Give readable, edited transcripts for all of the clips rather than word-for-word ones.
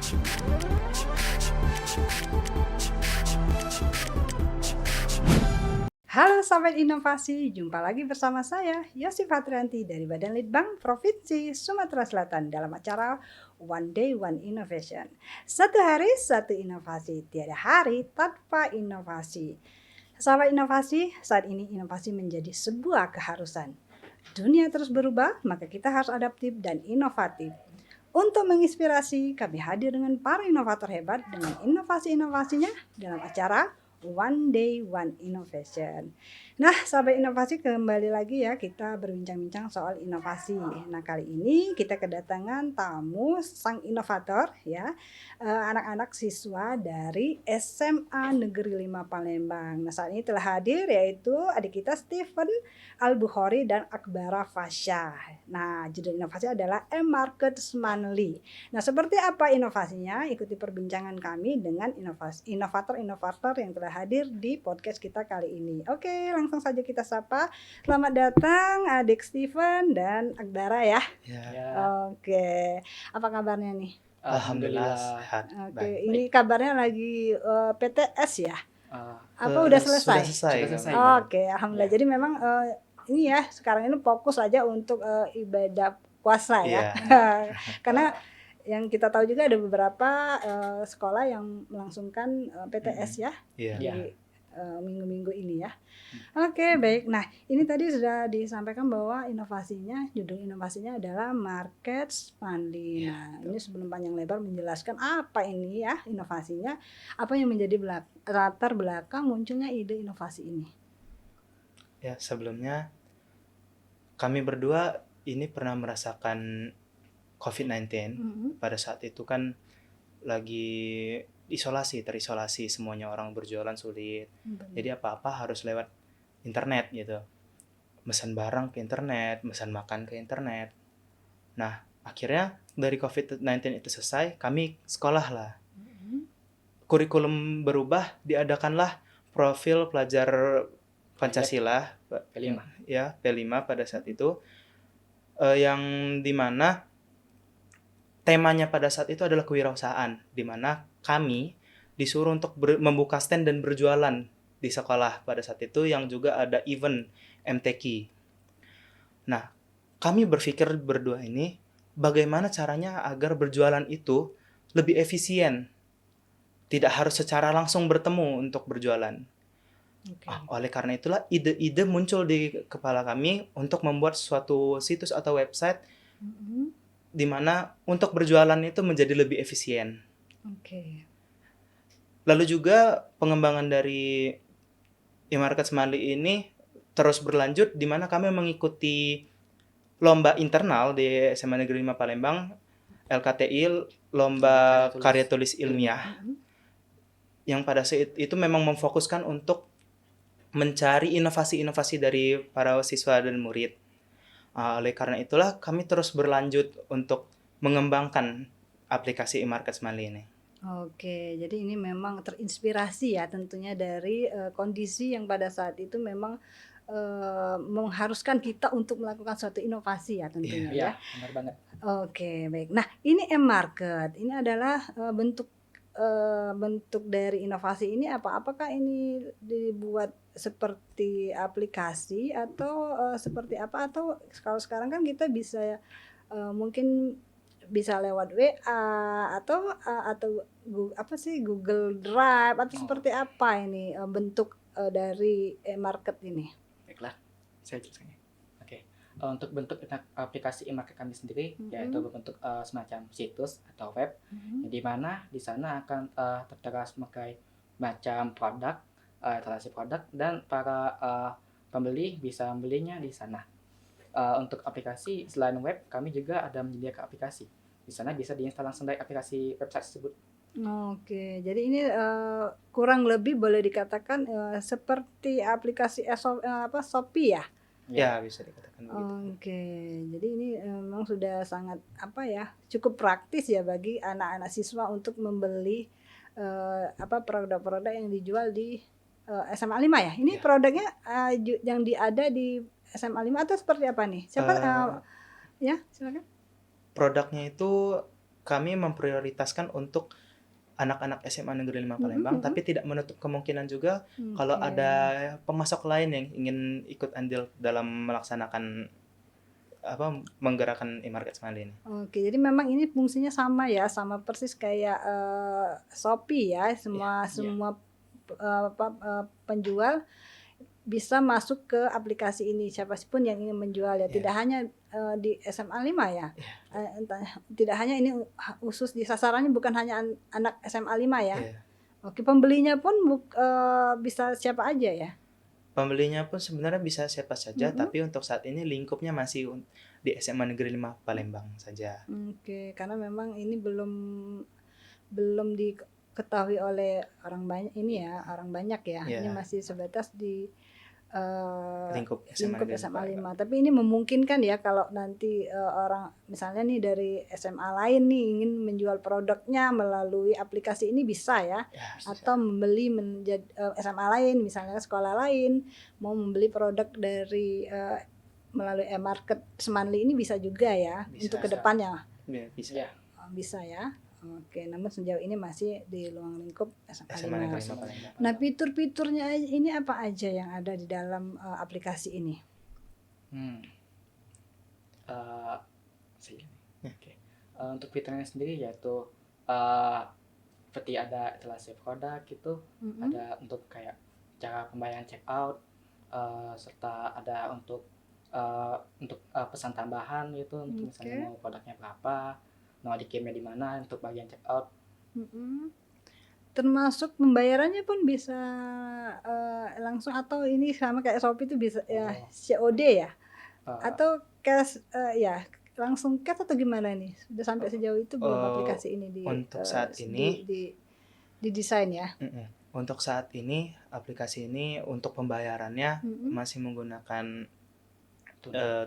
Halo Sahabat Inovasi, jumpa lagi bersama saya Yosi Fatrianti dari Badan Litbang Provinsi Sumatera Selatan dalam acara One Day One Innovation. Satu hari satu inovasi, tiada hari tanpa inovasi. Sahabat inovasi, saat ini inovasi menjadi sebuah keharusan. Dunia terus berubah, maka kita harus adaptif dan inovatif. Untuk menginspirasi, kami hadir dengan para inovator hebat dengan inovasi-inovasinya dalam acara One Day One Innovation. Nah, sahabat inovasi, kembali lagi ya kita berbincang-bincang soal inovasi. Nah, kali ini kita kedatangan tamu sang inovator ya, anak-anak siswa dari SMA Negeri 5 Palembang. Nah, saat ini telah hadir yaitu adik kita Stephen Al-Bukhari dan Akbara Fasya. Nah, judul inovasi adalah M-Market Smanli. Nah, seperti apa inovasinya? Ikuti perbincangan kami dengan inovator-inovator yang telah hadir di podcast kita kali ini. Oke, langsung saja kita sapa. Selamat datang adik Steven dan Akbara ya. Oke, apa kabarnya nih? Alhamdulillah sehat. Oke, ini kabarnya lagi PTS ya? Apa udah selesai? Sudah selesai. Oke, alhamdulillah. Jadi memang ini ya sekarang ini fokus aja untuk ibadah puasa ya. Karena yang kita tahu juga ada beberapa sekolah yang melangsungkan PTS ya di minggu-minggu ini ya. Oke, baik. Nah, ini tadi sudah disampaikan bahwa judul inovasinya adalah Market Smanli. Nah, ini sebelum panjang lebar menjelaskan apa ini ya inovasinya, apa yang menjadi latar belakang munculnya ide inovasi ini. Ya, sebelumnya kami berdua ini pernah merasakan COVID-19. Pada saat itu kan lagi terisolasi semuanya, orang berjualan sulit. Jadi apa-apa harus lewat internet gitu. Mesan barang ke internet, mesan makan ke internet. Nah, akhirnya dari COVID-19 itu selesai, kami sekolah lah. Kurikulum berubah, diadakanlah profil pelajar Pancasila P5 ya, P5 pada saat itu, yang dimana temanya pada saat itu adalah kewirausahaan, di mana kami disuruh untuk membuka stand dan berjualan di sekolah pada saat itu, yang juga ada event MTQ. Nah, kami berpikir berdua ini bagaimana caranya agar berjualan itu lebih efisien, tidak harus secara langsung bertemu untuk berjualan. Oleh karena itulah ide-ide muncul di kepala kami untuk membuat suatu situs atau website di mana untuk berjualan itu menjadi lebih efisien. Lalu juga pengembangan dari e-market Smanli ini terus berlanjut, di mana kami mengikuti lomba internal di SMA Negeri 5 Palembang, LKTI, lomba karya tulis ilmiah, yang pada saat itu memang memfokuskan untuk mencari inovasi-inovasi dari para siswa dan murid. Oleh karena itulah kami terus berlanjut untuk mengembangkan aplikasi e-market Smanli ini. Oke, jadi ini memang terinspirasi ya tentunya dari kondisi yang pada saat itu memang mengharuskan kita untuk melakukan suatu inovasi ya tentunya ya. Benar banget. Oke, baik. Nah, ini M-Market. Ini adalah bentuk dari inovasi ini apakah ini dibuat seperti aplikasi atau seperti apa, atau kalau sekarang kan kita bisa mungkin bisa lewat WA atau Google Drive atau seperti apa ini bentuk dari e-market ini? Baiklah, saya jelaskan. Oke. Untuk bentuk aplikasi e-market kami sendiri yaitu berbentuk semacam situs atau web, di mana di sana akan tertera sebagai macam produk, etalase produk, dan para pembeli bisa membelinya di sana. Untuk aplikasi selain web, kami juga ada menyediakan aplikasi. Di sana bisa diinstal langsung dari aplikasi website tersebut. Oke, jadi ini kurang lebih boleh dikatakan seperti aplikasi Shopee ya? Ya, bisa dikatakan begitu. Oke, jadi ini memang sudah sangat cukup praktis ya bagi anak-anak siswa untuk membeli produk-produk yang dijual di SMA 5 ya. Ini produknya yang ada di SMA 5 atau seperti apa nih? Siapa ya, silakan. Produknya itu kami memprioritaskan untuk anak-anak SMA Negeri 5 Palembang, tapi tidak menutup kemungkinan juga kalau Oke. ada pemasok lain yang ingin ikut andil dalam melaksanakan menggerakkan e-market Semali ini. Oke, jadi memang ini fungsinya sama ya, sama persis kayak Shopee ya, semua penjual bisa masuk ke aplikasi ini, siapapun yang ingin menjual ya, tidak hanya di SMA 5 ya. Tidak hanya ini khusus di sasarannya bukan hanya anak SMA 5 ya. Iya. Oke, pembelinya pun bisa siapa aja ya. Pembelinya pun sebenarnya bisa siapa saja, tapi untuk saat ini lingkupnya masih di SMA Negeri 5 Palembang saja. Oke, karena memang ini belum diketahui oleh orang banyak ya. Ini masih sebatas di Lingkup lingkup SMA SMA 5. Tapi ini memungkinkan ya kalau nanti orang misalnya nih dari SMA lain nih ingin menjual produknya melalui aplikasi ini bisa ya. Atau membeli SMA lain misalnya sekolah lain mau membeli produk dari melalui e-market Semanli ini bisa juga ya untuk kedepannya. Bisa. Bisa ya. Oke, namun sejauh ini masih di ruang lingkup SMA 5. Palembang. Nah, fitur-fiturnya ini apa aja yang ada di dalam aplikasi ini? Untuk fiturnya sendiri yaitu seperti ada etalase produk gitu, ada untuk kayak cara pembayaran check out, serta ada untuk pesan tambahan gitu, untuk misalnya mau produknya berapa, mau dikirimnya di mana untuk bagian check out. Termasuk pembayarannya pun bisa langsung atau ini sama kayak Shopee itu bisa ya COD ya? Atau cash ya langsung cash atau gimana nih? Sudah sampai sejauh itu belum aplikasi ini untuk saat ini didesain ya? Untuk saat ini aplikasi ini untuk pembayarannya masih menggunakan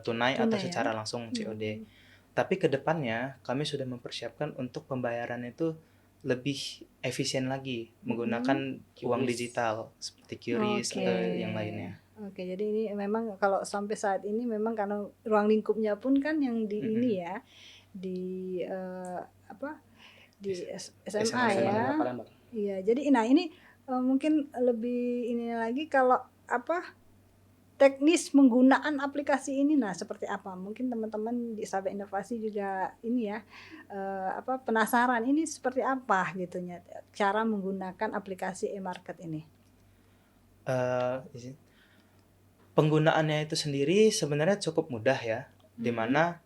tunai atau secara langsung COD. Tapi kedepannya kami sudah mempersiapkan untuk pembayaran itu lebih efisien lagi menggunakan uang digital seperti QRIS atau yang lainnya. Oke, jadi ini memang kalau sampai saat ini memang karena ruang lingkupnya pun kan yang di ini ya di di SMA ya. Iya, jadi ini mungkin lebih ini lagi kalau teknis penggunaan aplikasi ini seperti apa? Mungkin teman-teman di Sahabat Inovasi juga ini ya penasaran ini seperti apa gitunya cara menggunakan aplikasi e-market ini. Penggunaannya itu sendiri sebenarnya cukup mudah ya, di mana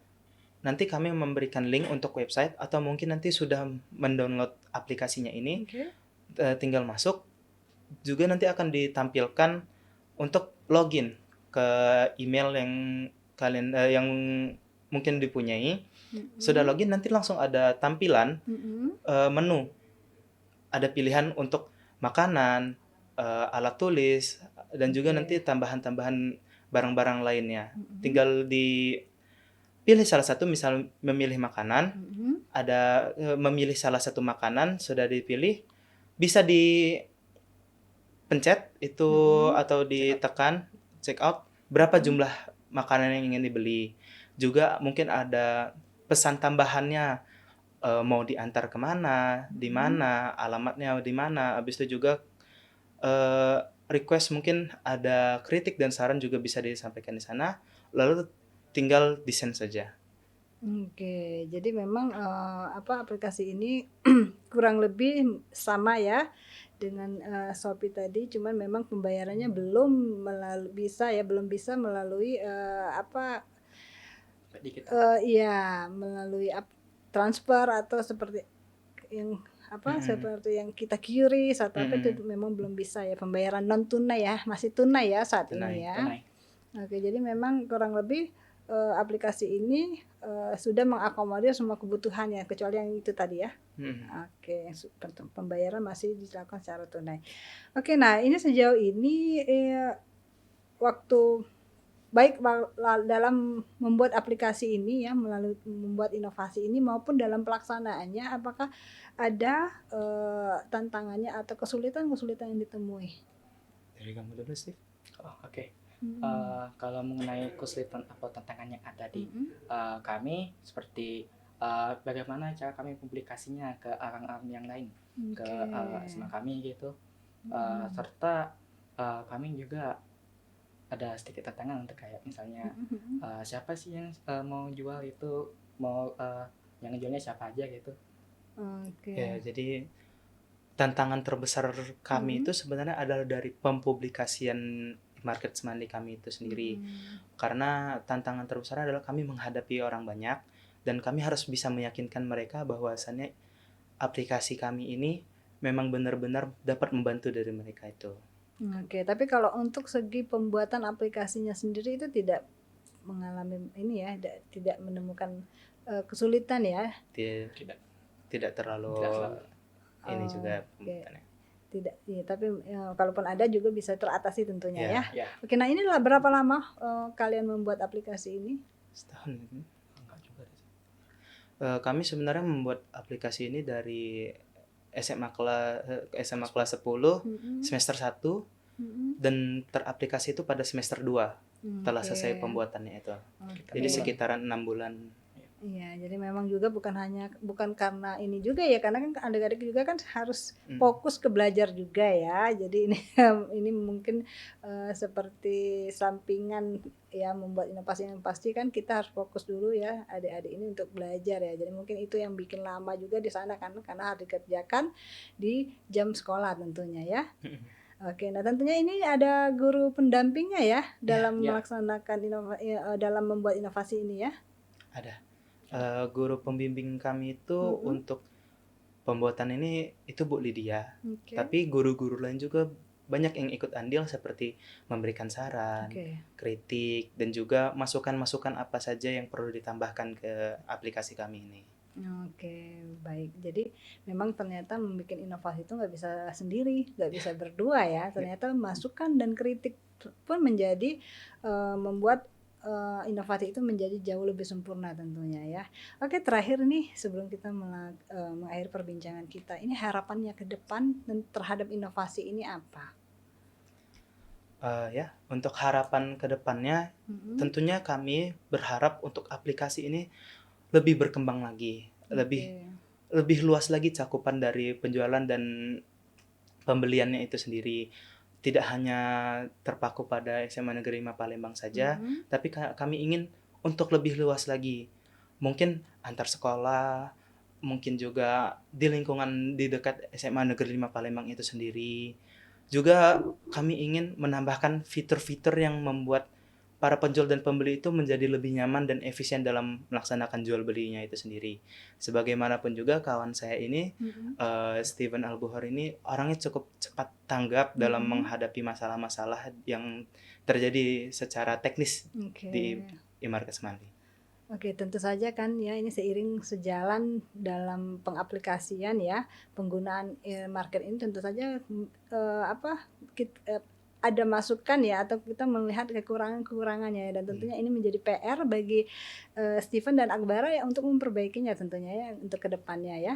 nanti kami memberikan link untuk website atau mungkin nanti sudah mendownload aplikasinya ini, tinggal masuk, juga nanti akan ditampilkan untuk login ke email yang kalian yang mungkin dipunyai. Sudah login nanti langsung ada tampilan menu, ada pilihan untuk makanan, alat tulis, dan juga nanti tambahan-tambahan barang-barang lainnya. Tinggal dipilih salah satu, misal memilih makanan, ada memilih salah satu makanan sudah dipilih, bisa dipencet itu atau ditekan check out berapa jumlah makanan yang ingin dibeli. Juga mungkin ada pesan tambahannya, mau diantar kemana, di mana, alamatnya di mana. Habis itu juga request mungkin ada kritik dan saran juga bisa disampaikan di sana. Lalu tinggal desain saja. Oke, jadi memang aplikasi ini kurang lebih sama ya dengan Shopee tadi, cuman memang pembayarannya belum bisa melalui melalui transfer atau seperti yang seperti yang kita QRIS atau itu memang belum bisa ya, pembayaran non tunai ya, masih tunai ya saat ini ya. Oke, jadi memang kurang lebih aplikasi ini sudah mengakomodir semua kebutuhannya kecuali yang itu tadi ya. Oke, pembayaran masih dilakukan secara tunai. Oke, nah ini sejauh ini waktu baik dalam membuat aplikasi ini ya, melalui membuat inovasi ini maupun dalam pelaksanaannya, apakah ada tantangannya atau kesulitan yang ditemui? Dari kamu dulu, Steve. Oke. Kalau mengenai kesulitan atau tantangan yang ada di kami, seperti bagaimana cara kami publikasinya ke orang-orang yang lain, ke SMA kami gitu. Serta kami juga ada sedikit tantangan untuk kayak misalnya siapa sih yang mau jual itu, mau yang jualnya siapa aja gitu. Ya, jadi tantangan terbesar kami itu sebenarnya adalah dari pempublikasian market semandi kami itu sendiri. Karena tantangan terbesar adalah kami menghadapi orang banyak dan kami harus bisa meyakinkan mereka bahwasannya aplikasi kami ini memang benar-benar dapat membantu dari mereka itu. Oke, tapi kalau untuk segi pembuatan aplikasinya sendiri itu tidak mengalami ini ya, tidak menemukan kesulitan ya? Tidak terlalu ini juga pembuatannya. Tidak, ya, tapi kalaupun ada juga bisa teratasi tentunya ya. Ya. Oke, nah ini berapa lama kalian membuat aplikasi ini? Setahun. Kami sebenarnya membuat aplikasi ini dari SMA kelas 10 semester 1 dan teraplikasi itu pada semester 2 setelah selesai pembuatannya itu. Jadi sekitaran 6 bulan. Iya, jadi memang juga bukan karena ini juga ya, karena kan adik-adik juga kan harus fokus ke belajar juga ya. Jadi ini mungkin seperti sampingan ya, membuat inovasi yang pasti kan kita harus fokus dulu ya adik-adik ini untuk belajar ya. Jadi mungkin itu yang bikin lama juga di sana kan, karena harus dikerjakan di jam sekolah tentunya ya. Oke, nah tentunya ini ada guru pendampingnya ya dalam melaksanakan dalam membuat inovasi ini ya. Ada. Guru pembimbing kami itu untuk pembuatan ini itu Bu Lydia. Tapi guru-guru lain juga banyak yang ikut andil seperti memberikan saran, kritik, dan juga masukan-masukan apa saja yang perlu ditambahkan ke aplikasi kami ini. Oke, baik. Jadi memang ternyata membuat inovasi itu nggak bisa sendiri, nggak bisa berdua ya. Ternyata masukan dan kritik pun menjadi membuat inovasi itu menjadi jauh lebih sempurna tentunya ya. Oke, terakhir nih sebelum kita mengakhiri perbincangan kita, ini harapannya ke depan dan terhadap inovasi ini apa? Ya, untuk harapan ke depannya tentunya kami berharap untuk aplikasi ini lebih berkembang lagi, lebih luas lagi cakupan dari penjualan dan pembeliannya itu sendiri. Tidak hanya terpaku pada SMA Negeri 5 Palembang saja, tapi kami ingin untuk lebih luas lagi. Mungkin antar sekolah, mungkin juga di lingkungan di dekat SMA Negeri 5 Palembang itu sendiri. Juga kami ingin menambahkan fitur-fitur yang membuat para penjual dan pembeli itu menjadi lebih nyaman dan efisien dalam melaksanakan jual belinya itu sendiri. Sebagaimanapun juga kawan saya ini, Steven Albuhor ini orangnya cukup cepat tanggap dalam menghadapi masalah-masalah yang terjadi secara teknis di e-market semandi. Oke, tentu saja kan ya, ini seiring sejalan dalam pengaplikasian ya, penggunaan e-market ini tentu saja ada masukan ya, atau kita melihat kekurangan-kekurangannya, dan tentunya ini menjadi PR bagi Steven dan Akbara ya untuk memperbaikinya tentunya ya untuk kedepannya ya.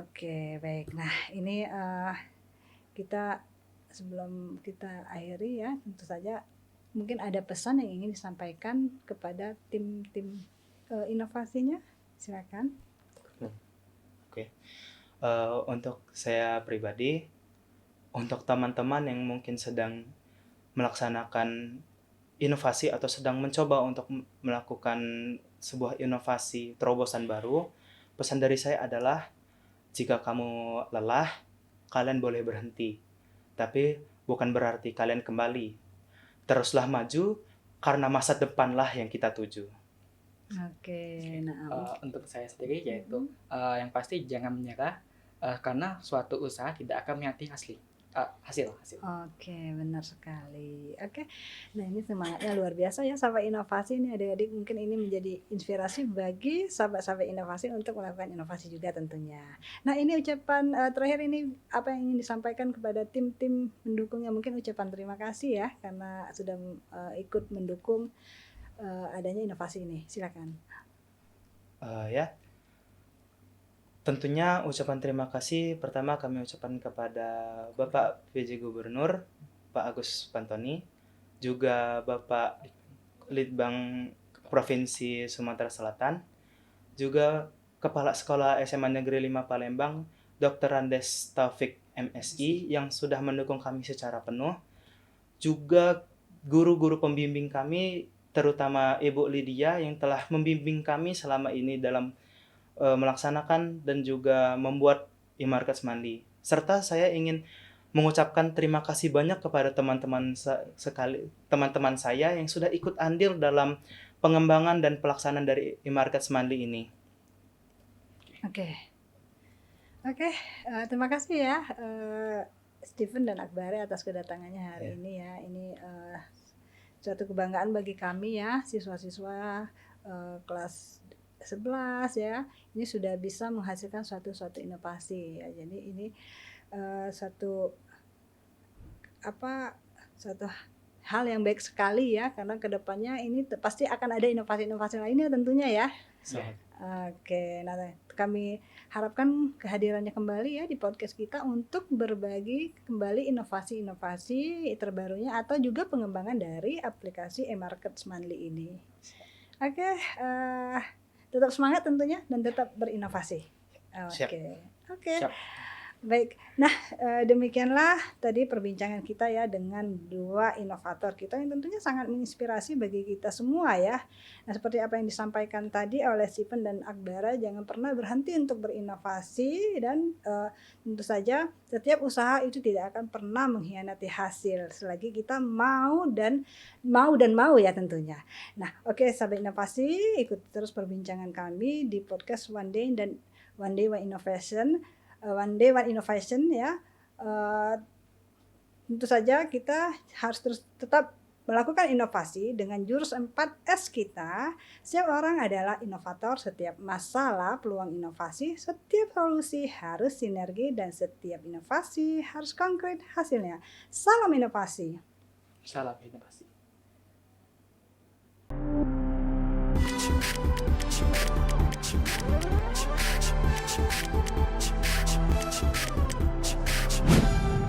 Oke, baik. Nah ini kita sebelum kita akhiri ya, tentu saja mungkin ada pesan yang ingin disampaikan kepada tim-tim inovasinya, silakan. Oke. Untuk saya pribadi, untuk teman-teman yang mungkin sedang melaksanakan inovasi atau sedang mencoba untuk melakukan sebuah inovasi terobosan baru, pesan dari saya adalah jika kamu lelah, kalian boleh berhenti. Tapi bukan berarti kalian kembali. Teruslah maju karena masa depanlah yang kita tuju. Oke, untuk saya sendiri yaitu yang pasti jangan menyerah karena suatu usaha tidak akan mengkhianati hasil. Oke, benar sekali. Oke, nah ini semangatnya luar biasa ya sahabat inovasi ini, adik-adik. Mungkin ini menjadi inspirasi bagi sahabat-sahabat inovasi untuk melakukan inovasi juga tentunya. Nah ini ucapan terakhir ini, apa yang ingin disampaikan kepada tim-tim mendukungnya? Mungkin ucapan terima kasih ya karena sudah ikut mendukung adanya inovasi ini. Silakan. Ya. Tentunya ucapan terima kasih pertama kami ucapkan kepada Bapak PJ Gubernur, Pak Agus Pantoni, juga Bapak Litbang Provinsi Sumatera Selatan, juga Kepala Sekolah SMA Negeri 5 Palembang, Dr. Randes Taufik MSI yang sudah mendukung kami secara penuh. Juga guru-guru pembimbing kami, terutama Ibu Lydia yang telah membimbing kami selama ini dalam melaksanakan dan juga membuat e-market Semandi. Serta saya ingin mengucapkan terima kasih banyak kepada teman-teman saya yang sudah ikut andil dalam pengembangan dan pelaksanaan dari e-market Semandi ini. Oke. Terima kasih ya Stephen dan Akbare atas kedatangannya hari ini ya. Ini suatu kebanggaan bagi kami ya, siswa-siswa kelas 11 ya. Ini sudah bisa menghasilkan suatu inovasi ya. Jadi ini satu hal yang baik sekali ya, karena kedepannya ini pasti akan ada inovasi-inovasi lainnya tentunya ya. Oke, nah kami harapkan kehadirannya kembali ya di podcast kita untuk berbagi kembali inovasi-inovasi terbarunya atau juga pengembangan dari aplikasi e-market Semandi ini. Oke, tetap semangat tentunya dan tetap berinovasi. Oke. Siap. Baik, nah demikianlah tadi perbincangan kita ya dengan dua inovator kita yang tentunya sangat menginspirasi bagi kita semua ya. Nah seperti apa yang disampaikan tadi oleh Stephen dan Akbara, jangan pernah berhenti untuk berinovasi dan tentu saja setiap usaha itu tidak akan pernah mengkhianati hasil selagi kita mau ya tentunya. Nah oke, sahabat inovasi, ikuti terus perbincangan kami di podcast One Day One Innovation. One Day One Innovation ya. Tentu saja kita harus terus tetap melakukan inovasi dengan jurus 4S kita. Setiap orang adalah inovator, setiap masalah peluang inovasi, setiap solusi harus sinergi dan setiap inovasi harus konkret hasilnya. Salam inovasi. Salam inovasi.